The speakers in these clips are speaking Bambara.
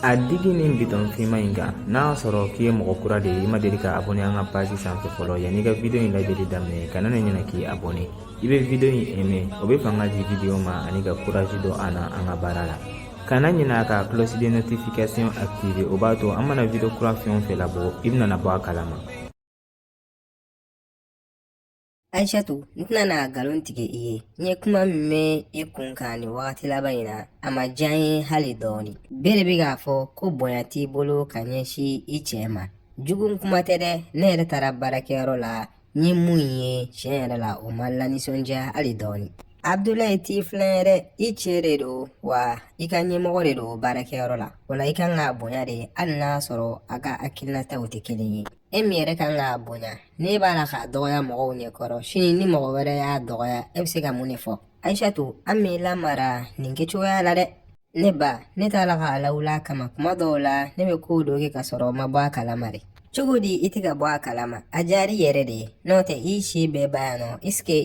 A digi nin biton fima in kan n'a sɔrɔ k'i ye mɔgɔ kura de ye i ma deli ka abonné an ka page sanfɛ fɔlɔ yanni ka video in lajɛli daminɛ kana na ɲinɛ k'i abonné i bɛ video in aimer o bɛ fanga di video ma ani ka courage don an na an ka baara la kana ɲinɛ ka cloche de notification activer o b'a to an mana video kura fɛn o fɛn labɔ i bɛna bɔ a kalama. Aishatu, ntana galon tige iye. Nye kuma mme ikunkani wakati laba ina ama janye hali doni. Bere biga fo ko boyati bolo kanyeshi ichema. Jugun kuma tede nere tara barakero la nye muye chenere la umala nisonja hali doni. Abdoulaye tiflere ichere do wa ika nye mogore do barakero la. Wala ika nga bonyade alna soro aga akilna tawti kilinyi. Emiyere kan ga bonya ne b'a la ka dɔgɔya mɔgɔw ɲɛkɔrɔ sini ni mɔgɔ wɛrɛ y'a dɔgɔya e bɛ se ka mun de fɔ Aishatu an m'i lamara nin kɛcogoya la dɛ ne ba ne t'a la k'a lawula kama kuma dɔw la ne bɛ kow dɔ kɛ ka sɔrɔ ma bɔ a kalama de cogo di i tɛ ka bɔ a kalama a diyara i yɛrɛ de ye n'o tɛ i si bɛɛ b'a yan nɔ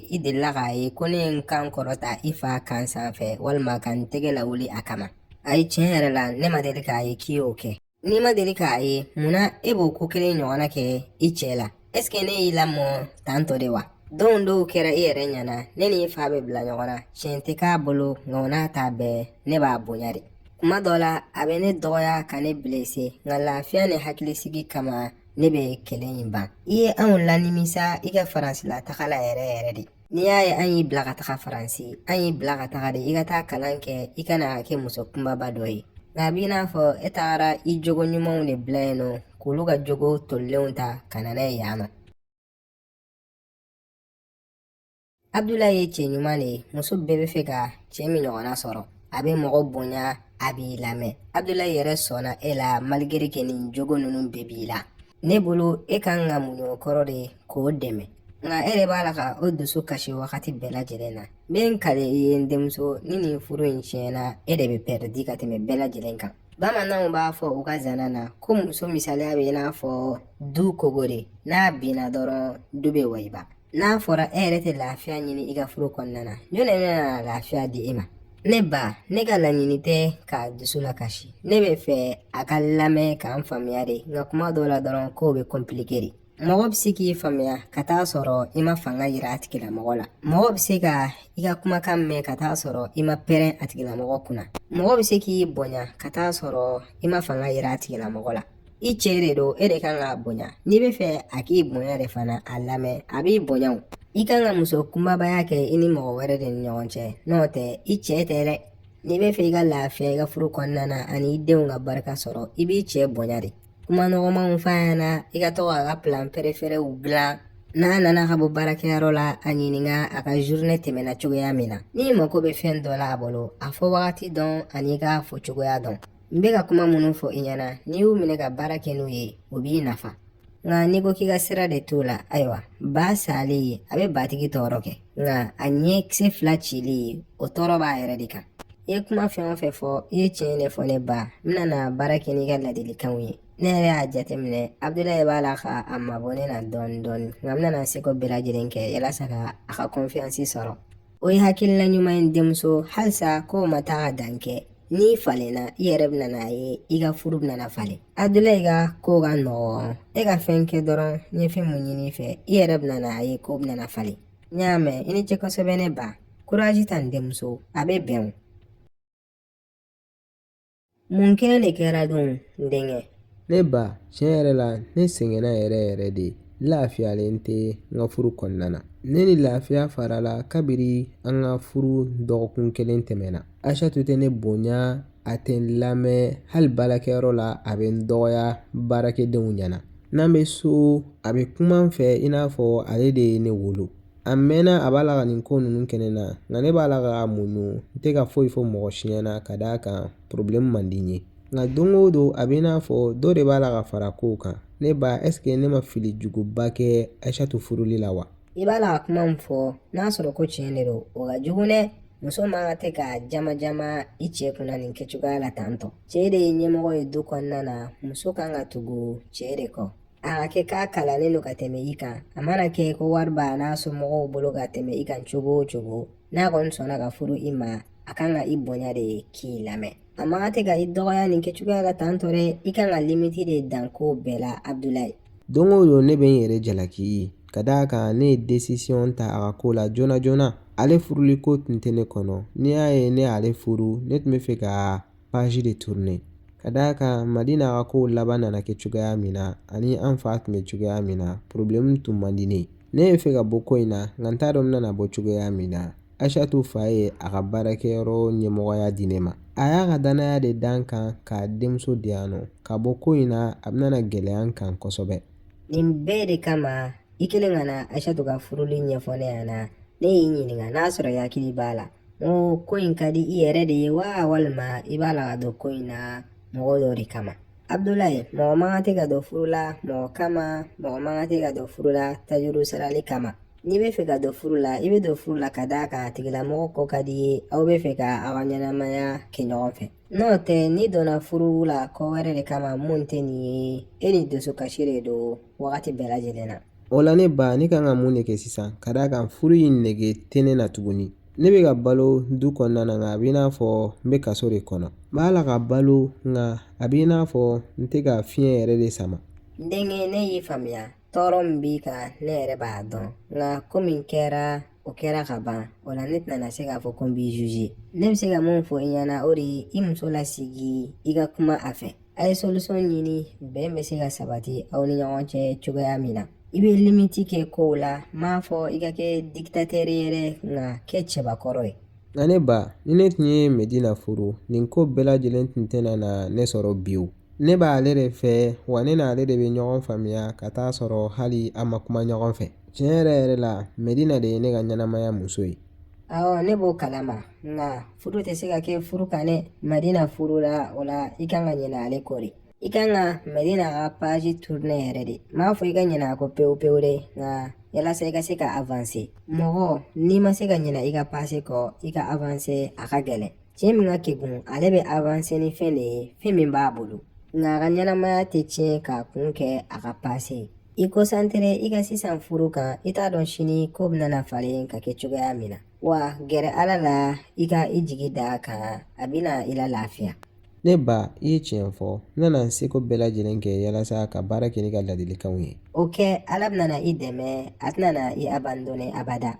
i delila k'a ye ko ne ye n kan kɔrɔta i fa kan sanfɛ walima ka n tɛgɛ lawuli a kama ayi tiɲɛ yɛrɛ la ne ma deli k'a ye k'i y'o kɛ Ni ma deli k'a ye munna e b'o ko kelen ɲɔgɔnna kɛ i cɛ la ne y'i lamɔ tantɔ de wa don dɔw kɛra i yɛrɛ ɲɛna ne ni fa bɛ bila ɲɔgɔn na tiɲɛ tɛ k'a bolo nka o n'a ta bɛɛ ne b'a bonya de kuma dɔ la a bɛ ne dɔgɔya ka ne bilese nka lafiya ni hakilisigi kama ne bɛ kɛlɛ in ban i ye anw lanimisa i ka faransila taga la yɛrɛ de n'i y'a ye an y'i bila ka taga faransi an y'i bila ka taga de i ka taa kalan kɛ i kana kɛ muso kunbaba dɔ ye nka a b'i n'a fɔ e tagara i jogo ɲumanw de bila yen nɔ k'olu ka jogo tolilenw ta ka na n'a ye yan nɔ Abdoulaye ye cɛ ɲuman de ye muso bɛɛ bɛ fɛ ka cɛ min ɲɔgɔnna sɔrɔ a bɛ mɔgɔ bonya a b'i lamɛn Abdoulaye yɛrɛ sɔnna e la malgré que nin jogo ninnu bɛɛ b'i la ne bolo e kan ka mun ɲɔgɔn kɔrɔ de k'o dɛmɛ nka e de b'a la ka o dusu kasi wagati bɛɛ lajɛlen na n bɛ n kale i ye n denmuso ni nin furu in tiɲɛna e de bɛ pɛrɛdi ka tɛmɛ bɛɛ lajɛlen kan bamananw b'a fɔ u ka zana na ko muso misaliya bɛ i n'a fɔ du kogore n'a binna dɔrɔn du bɛ wayiba n'a fɔra e yɛrɛ tɛ lafiya ɲini i ka furu kɔnɔna na jɔn de bɛna lafiya di e ma ne ba ne ka laɲini tɛ k'a dusu la kasi ne bɛ fɛ a ka lamɛn k'an faamuya de nka kuma dɔw la dɔrɔn kow bɛ compliqué de mɔgɔ bɛ se k'i faamuya ka taa sɔrɔ i ma fanga yira a tigilamɔgɔ la mɔgɔ bɛ se ka i ka kumakan mɛn ka taa sɔrɔ i ma pɛrɛn a tigilamɔgɔ kunna mɔgɔ bɛ se k'i bonya ka taa sɔrɔ i ma fanga yira a tigilamɔgɔ la i cɛ de don e de kan k'a bonya n'i bɛ fɛ a k'i bonya de fana a lamɛn a b'i bonya o i kan ka muso kunbabaya kɛ i ni mɔgɔ wɛrɛ de ni ɲɔgɔn cɛ n'o tɛ i cɛ tɛ dɛ n'i bɛ fɛ i ka lafiya i ka furu kɔnɔna na ani i denw ka barika sɔrɔ i b'i cɛ bonya de kuma nɔgɔmanw f'a ɲɛna i ka to k'a ka plan préférés dilan n'a nana ka bɔ baarakɛyɔrɔ la a ɲininka a ka journée tɛmɛna cogoya min na n'i mako bɛ fɛn dɔ la a bolo a fɔ wagati dɔn ani i ka fɔ cogoya dɔn n bɛ ka kuma minnu fɔ i ɲɛna n'i y'u minɛ ka baara kɛ n'u ye o b'i nafa nka n'i ko k'i ka sira de t'o la ayiwa ba salen a bɛ batigi tɔɔrɔ kɛ nka a ɲɛkisɛ fila cili o tɔɔrɔ b'a yɛrɛ de kan i ye kuma fɛn o fɛn fɔ i ye tiɲɛ de fɔ ne ba n bɛna baara kɛ n'i ka ladilikanw ye ne yɛrɛ y'a jateminɛ Abdoulaye b'a la ka a mabɔ ne na dɔɔni dɔɔni nka n bɛna se ko bɛɛ lajɛlen kɛ yalasa ka a ka confiance sɔrɔ o ye hakilina ɲuman ye denmuso halisa kow ma taa ka dan kɛ n'i falenna i yɛrɛ bɛna n'a ye i ka furu bɛna falen Abdoulaye ka kow ka nɔgɔn e ka fɛn kɛ dɔrɔn n ye fɛn mun ɲini i fɛ i yɛrɛ bɛna n'a ye kow bɛna falen n y'a mɛn i ni ce kosɛbɛ ne ba courage ta n denmuso a bɛ bɛn o mun kɛlen de kɛra don n denkɛ Ne ba tiɲɛ yɛrɛ la ne sɛgɛnna yɛrɛ de lafiyalen tɛ n ka furu kɔnɔna na ne ni lafiya farala kabiri an ka furu dɔgɔkun kelen tɛmɛna Aishatu tɛ ne bonya a tɛ n lamɛn hali baarakɛyɔrɔ la a bɛ n dɔgɔya baarakɛdenw ɲɛna n'an bɛ so a bɛ kuma n fɛ i n'a fɔ ale de ye ne wolo a mɛnna a b'a la ka nin ko ninnu kɛ ne na nka ne b'a la ka muɲu n tɛ ka foyi fɔ mɔgɔ si ɲɛna ka d'a kan problème man di n ye nka don o don a bɛ i n'a fɔ dɔ de b'a la ka fara kow kan ne ba ne ma fili juguba kɛ Aishatu furuli la wa i b'a la ka kuma min fɔ n'a sɔrɔ ko tiɲɛ de don o ka jugu dɛ muso man ka tɛ ka jama jama i cɛ kunna nin kɛcogoya la tantɔ cɛ de ye ɲɛmɔgɔ ye du kɔnɔna na muso kan ka tugu cɛ de kɔ a ka kɛ k'a kalannen don ka tɛmɛ i kan a mana kɛ ko wari b'a n'a somɔgɔw bolo ka tɛmɛ i kan cogo o cogo n'a kɔni sɔnna ka furu i ma a kan ka i bonya de k'i lamɛn a man kan tɛ ka i dɔgɔya nin kɛcogoya la tan tɔ dɛ. I kan ka limiti de dan ko bɛɛ la Abdulayi. Don o don ne bɛ n yɛrɛ jalaki ka d'a kan ne ye desisiɔn ta a ka ko la joona joona. Ale furuliko tun tɛ ne kɔnɔ. N'i y'a ye ne y'ale furu ne tun bɛ fɛ ka page de tourner. Ka d'a kan Madi n'a ka kow laban nana kɛ cogoya min na ani an fa tun bɛ cogoya min na problème tun man di ne. Ne ye fɛ ka bɔ ko in na nka n t'a dɔn n bɛna bɔ cogoya min na. Aishatu fa ye a ka baarakɛyɔrɔ ɲɛmɔgɔya di ne ma. A y'a ka danaya de d'an kan k'a denmuso di yan nɔ. Ka bɔ ko in na a bɛna gɛlɛya an kan kosɛbɛ. Nin bɛɛ de kama i kelen ka na Aishatu ka furuli ɲɛfɔ ne ɲɛna. Ne y'i ɲininka n'a sɔrɔ i hakili b'a la. N ko ko in ka di i yɛrɛ de ye wa walima i b'a la ka don ko in na mɔgɔ dɔ de kama. Abdulayi, mɔgɔ man kan tɛ ka don furu la mɔgɔ kama, mɔgɔ man kan tɛ ka don furu la tajuru sarali kama. N'i bɛ fɛ ka don furu la i bɛ don furu la ka d'a kan a tigilamɔgɔ kɔ ka di ye aw bɛ fɛ ka aw ka ɲɛnamaya kɛ ɲɔgɔn fɛ. N'o tɛ n'i donna furu la kɔ wɛrɛ de kama mun tɛ nin ye e ni dusukasi de don wagati bɛɛ lajɛlen na. O la ne ba ne kan ka mun de kɛ sisan ka d'a kan furu in nege tɛ ne na tuguni. Ne bɛ ka balo du kɔnɔna na nka a bɛ i n'a fɔ n bɛ kaso de kɔnɔ. N b'a la ka balo nka a bɛ i n'a fɔ n tɛ ka fiɲɛ yɛrɛ de sama. N denkɛ ne y'i faamuya tɔɔrɔ min b'i kan ne yɛrɛ b'a dɔn nka ko min kɛra o kɛra ka ban o la ne tɛna se k'a fɔ ko n b'i juge. Ne bɛ se ka mun fɔ i ɲɛna o de ye i muso lasigi i ka kuma a fɛ. A ye solution ɲini bɛn bɛ se ka sabati aw ni ɲɔgɔn cɛ cogoya min na. I bɛ limiti kɛ kow la n m'a fɔ i ka kɛ dictateur yɛrɛ nka kɛ cɛbakɔrɔ ye. Nka ne ba ni ne tun ye Medina furu nin ko bɛɛ lajɛlen tun tɛna na ne sɔrɔ biwu. Ne b'ale de fɛ wa ne n'ale de bɛ ɲɔgɔn faamuya ka taa sɔrɔ hali an ma kuma ɲɔgɔn fɛ. Tiɲɛ yɛrɛ yɛrɛ la Medina de ye ne ka ɲɛnamaya muso ye. Awɔ ne b'o kalama nka furu tɛ se ka kɛ furu kan dɛ. Madina furu la o la i kan ka ɲinɛ ale kɔ de. I kan ka Medina ka page tourner yɛrɛ de. N m'a fɔ i ka ɲinɛ a kɔ pewu pewu dɛ nka yalasa i ka se ka avancer. Mɔgɔ n'i ma se ka ɲinɛ i ka passé kɔ i ka avancer a ka gɛlɛn. Cɛ min ka kegun ale bɛ avancer ni fɛn de ye fɛn min b'a bolo. Nka a ka ɲɛnamaya tɛ tiɲɛ k'a kun kɛ a ka passé. I concentré i ka sisan furu kan i t'a dɔn sini ko bɛna falen ka kɛ cogoya min na. Wa gɛrɛ Ala la i ka i jigi da a kan a bɛna i la lafiya. Ne ba i ye tiɲɛ fɔ n nana n seko bɛɛ lajɛlen kɛ yalasa ka baara kɛ ni ka ladilikanw ye. O kɛ Ala bɛna i dɛmɛ a tɛna na i abandonner abada.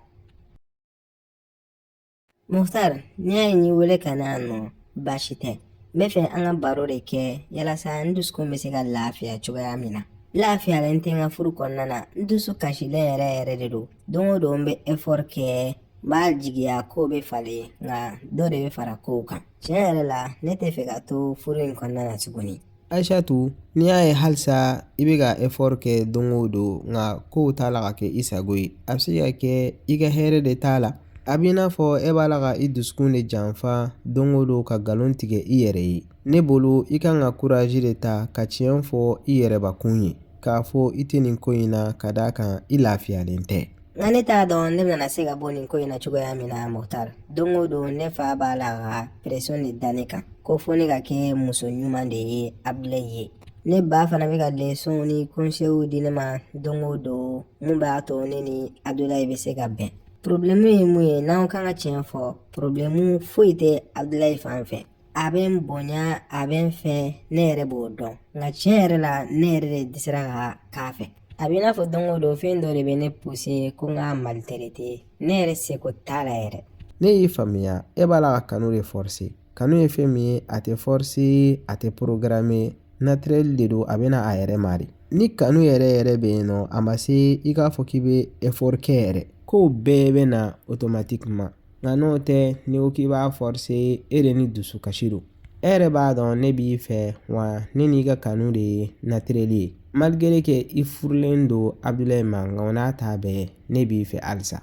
Muhtar n'i y'a ye n y'i wele ka na yan nɔ baasi tɛ. N bɛ fɛ an ka baro de kɛ yalasa n dusukun bɛ se ka lafiya cogoya min na. Lafiyalen tɛ n ka furu kɔnɔna na n dusu kasilen yɛrɛ yɛrɛ de don. Don o don n bɛ effort kɛ n b'a jigiya kow bɛ falen nka dɔ de bɛ fara kow kan. Tiɲɛ yɛrɛ la ne tɛ fɛ ka to furu in kɔnɔna na tuguni. Aishatu n'i y'a ye halisa i bɛ ka effort kɛ don o don nka kow t'a la ka kɛ i sago ye a bɛ se ka kɛ i ka hɛrɛ de t'a la. A b'i n'a fɔ e b'a la ka i dusukun de janfa don o don ka nkalon tigɛ i yɛrɛ ye. Ne bolo i kan ka courage de ta ka tiɲɛ fɔ i yɛrɛbakun ye k'a fɔ i tɛ nin ko in na ka d'a kan i lafiyalen tɛ. Nka ne t'a dɔn ne bɛna se ka bɔ nin ko in na cogoya min na Muhtar. Don o don ne fa b'a la ka pression de da ne kan ko fo ne ka kɛ muso ɲuman de ye Abdulayi ye. Ne ba fana bɛ ka leçon ni conseils di ne ma don o don mun b'a to ne ni Abdulayi bɛ se ka bɛn. Problème ye mun ye n'anw kan ka tiɲɛ fɔ problème foyi tɛ Abdulayi fan fɛ. A bɛ n bonya a bɛ n fɛ ne yɛrɛ b'o dɔn nka tiɲɛ yɛrɛ la ne yɛrɛ de dɛsɛra ka k'a fɛ. A b'i n'a fɔ don o don fɛn dɔ de bɛ ne pousser ko n k'a maltraiter ne yɛrɛ seko t'a la yɛrɛ. Ne y'i faamuya e b'a la ka kanu de forcer. Kanu ye fɛn min ye a tɛ forcer a tɛ programmer naturel de don a bɛna a yɛrɛ ma de. Ni kanu yɛrɛ yɛrɛ bɛ yen nɔ a ma se i k'a fɔ k'i bɛ effort kɛ yɛrɛ. Kow bɛɛ bɛ na automatiquement nka n'o tɛ n'i ko k'i b'a forcer e de ni dusukasi don. E yɛrɛ b'a dɔn ne b'i fɛ wa ne n'i ka kanu de ye naturel ye. Malgré que i furulen don Abdulayi ma nka o n'a ta bɛɛ ne b'i fɛ halisa.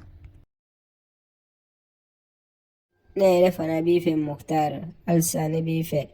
Ne yɛrɛ fana b'i fɛ Muhtar halisa ne b'i fɛ.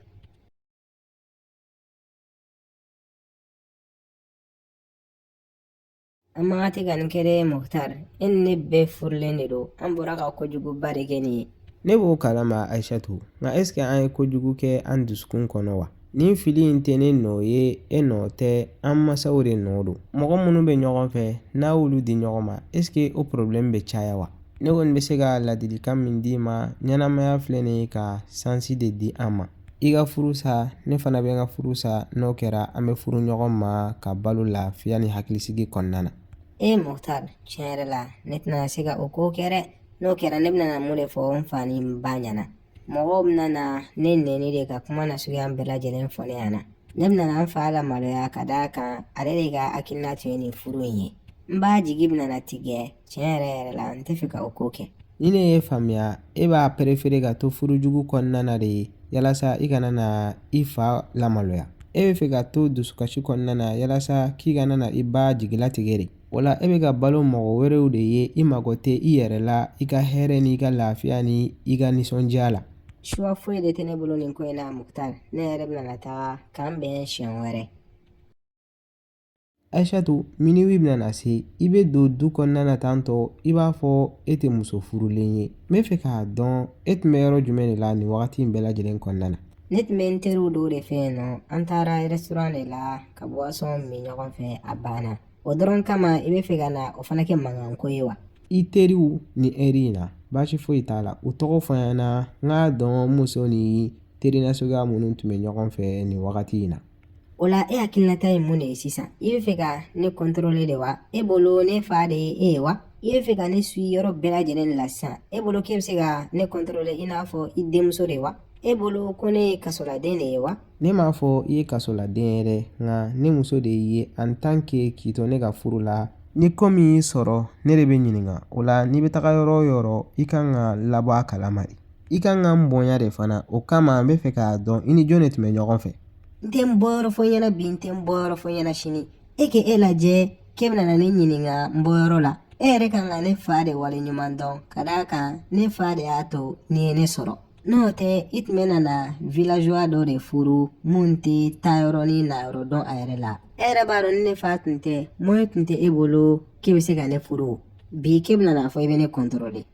An man kan tɛ ka nin kɛ dɛ Muhtar e ni ne bɛɛ furulen de don an bɔra ka kojuguba de kɛ nin ye. Ne b'o kalama Aishatu nka est ce que an ye kojugu kɛ an dusukun kɔnɔ wa? Nin fili in tɛ ne nɔ ye e nɔ tɛ an masaw de nɔ don. Mɔgɔ minnu bɛ ɲɔgɔn fɛ n'a y'olu di ɲɔgɔn ma est ce que o problème bɛ caya wa? Ne kɔni bɛ se ka ladilikan min d'i ma ɲɛnamaya filɛ nin ye ka sansi de di an ma. i ka furu sa ne fana bɛ n ka furu sa n'o kɛra an bɛ furu ɲɔgɔn ma ka balo lafiya ni hakilisigi kɔnɔna na. Mukhtar, tiɲɛ yɛrɛ la ne tɛna se ka o ko kɛ dɛ. N'o kɛra ne bɛna mun de fɔ n fa ni n ba ɲɛna. Mɔgɔw bɛna ne nɛni de ka kuma nasuguya bɛɛ lajɛlen fɔ ne ɲɛna. Ne bɛna n fa lamaloya ka d'a kan ale de ka hakilina tun ye nin furu in ye. N b'a jigi bɛna tigɛ, tiɲɛ yɛrɛ la n tɛ fɛ ka o ko kɛ. Ni ne ye faamuya e b'a préféré ka to furujugu kɔnɔna na de yalasa i kana na i fa lamaloya. E bɛ fɛ ka to dusukasi kɔnɔna na yalasa k'i kana na i ba jigilatigɛ de. O la e bɛ ka balo mɔgɔ wɛrɛw de ye i mago tɛ i yɛrɛ la i ka hɛrɛ ni i ka lafiya ni i ka nisɔndiya la. Choix foyi de tɛ ne bolo nin ko in na Mukhtar. Ne yɛrɛ bɛna taga k'an bɛn siɲɛ wɛrɛ. Aishatu, minuwi bɛna se i bɛ don du kɔnɔna na tantɔ i b'a fɔ e tɛ muso furulen ye. N bɛ fɛ k'a dɔn e tun bɛ yɔrɔ jumɛn de la nin wagati in bɛɛ lajɛlen kɔnɔna na. Ne tun bɛ n teriw dɔw de fɛ yen nɔ. An taara restaurant de la ka boisson min ɲɔgɔn fɛ a banna. O dɔrɔn kama i bɛ fɛ ka na o fana kɛ mankanko ye wa? I teriw ni ɛri in na baasi foyi t'a la u tɔgɔ fɔ n ɲɛna n k'a dɔn muso ni teri nasuguya minnu tun bɛ ɲɔgɔn fɛ nin wagati in na. O la e hakilinata ye mun de ye sisan? I bɛ fɛ ka ne contrôler de wa? E bolo ne fa de ye e ye wa? I bɛ fɛ ka ne suit yɔrɔ bɛɛ lajɛlen la sisan. E bolo k'e bɛ se ka ne contrôler i n'a fɔ i denmuso de wa? E bolo ko ne ye kasoladen de ye wa? Ne m'a fɔ i ye kasoladen yɛrɛ nka ne muso de y'i ye en tant que k'i to ne ka furu la. Ni ko min y'i sɔrɔ ne de bɛ ɲininka o la n'i bɛ taga yɔrɔ o yɔrɔ i kan ka labɔ a kalama de. I kan ka n bonya de fana o kama n bɛ fɛ k'a dɔn i ni jɔn de tun bɛ ɲɔgɔn fɛ. N tɛ n bɔ yɔrɔ fɔ ɲɛna bi, n tɛ n bɔ yɔrɔ fɔ ɲɛna sini. E k'e lajɛ k'e bɛna na ne ɲininka n bɔ yɔrɔ la. E yɛrɛ kan ka ne fa de wale ɲuman dɔn ka d'a kan ne fa de y'a to ni ye ne sɔrɔ. N'o tɛ i tun bɛ na villageois dɔ de furu mun tɛ taa yɔrɔ ni na yɔrɔ dɔn a yɛrɛ la. E yɛrɛ b'a dɔn ni ne fa tun tɛ moyen tun tɛ e bolo k'e bɛ se ka ne furu. Bi k'e bɛna na fɔ i bɛ ne contrôler.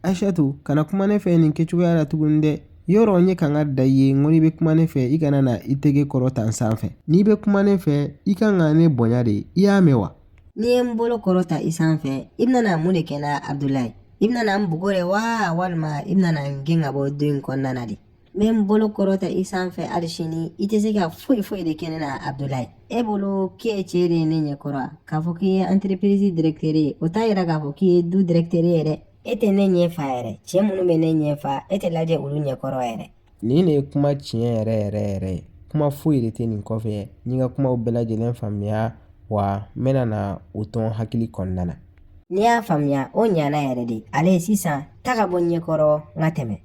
Aishatu, kana kuma ne fɛ nin kɛcogoya la tuguni dɛ. Yɔrɔ n ye kan ka da i ye n ko n'i bɛ kuma ne fɛ i kana na i tɛgɛ kɔrɔ tan sanfɛ. N'i bɛ kuma ne fɛ i kan ka ne bonya de, i y'a mɛn wa? N'i ye n bolo kɔrɔ ta i sanfɛ i bɛna na mun de kɛ na Abdulayi? I bɛna na n bugo de wa walima i bɛna na n gɛn ka bɔ du in kɔnɔna na de? N bɛ n bolo kɔrɔ ta i sanfɛ hali sini i tɛ se ka foyi foyi de kɛ ne na Abdulayi. E bolo k'e cɛ de ye ne ɲɛkɔrɔ k'a fɔ k'i ye entreprise directeur ye o t'a yira k'a fɔ k'i ye du directeur ye dɛ. E tɛ ne ɲɛ fa yɛrɛ. Cɛ minnu bɛ ne ɲɛ fa e tɛ lajɛ olu ɲɛkɔrɔ yɛrɛ. Nin de ye kuma tiɲɛ yɛrɛ ye. Kuma foyi de tɛ nin kɔfɛ. N ka kumaw bɛɛ lajɛlen faamuya wa n bɛna na o tɔn hakili kɔnɔna na. N'i y'a faamuya o ɲana yɛrɛ de. Ale sisan ta ka bɔ ɲɛkɔrɔ n ka tɛmɛ.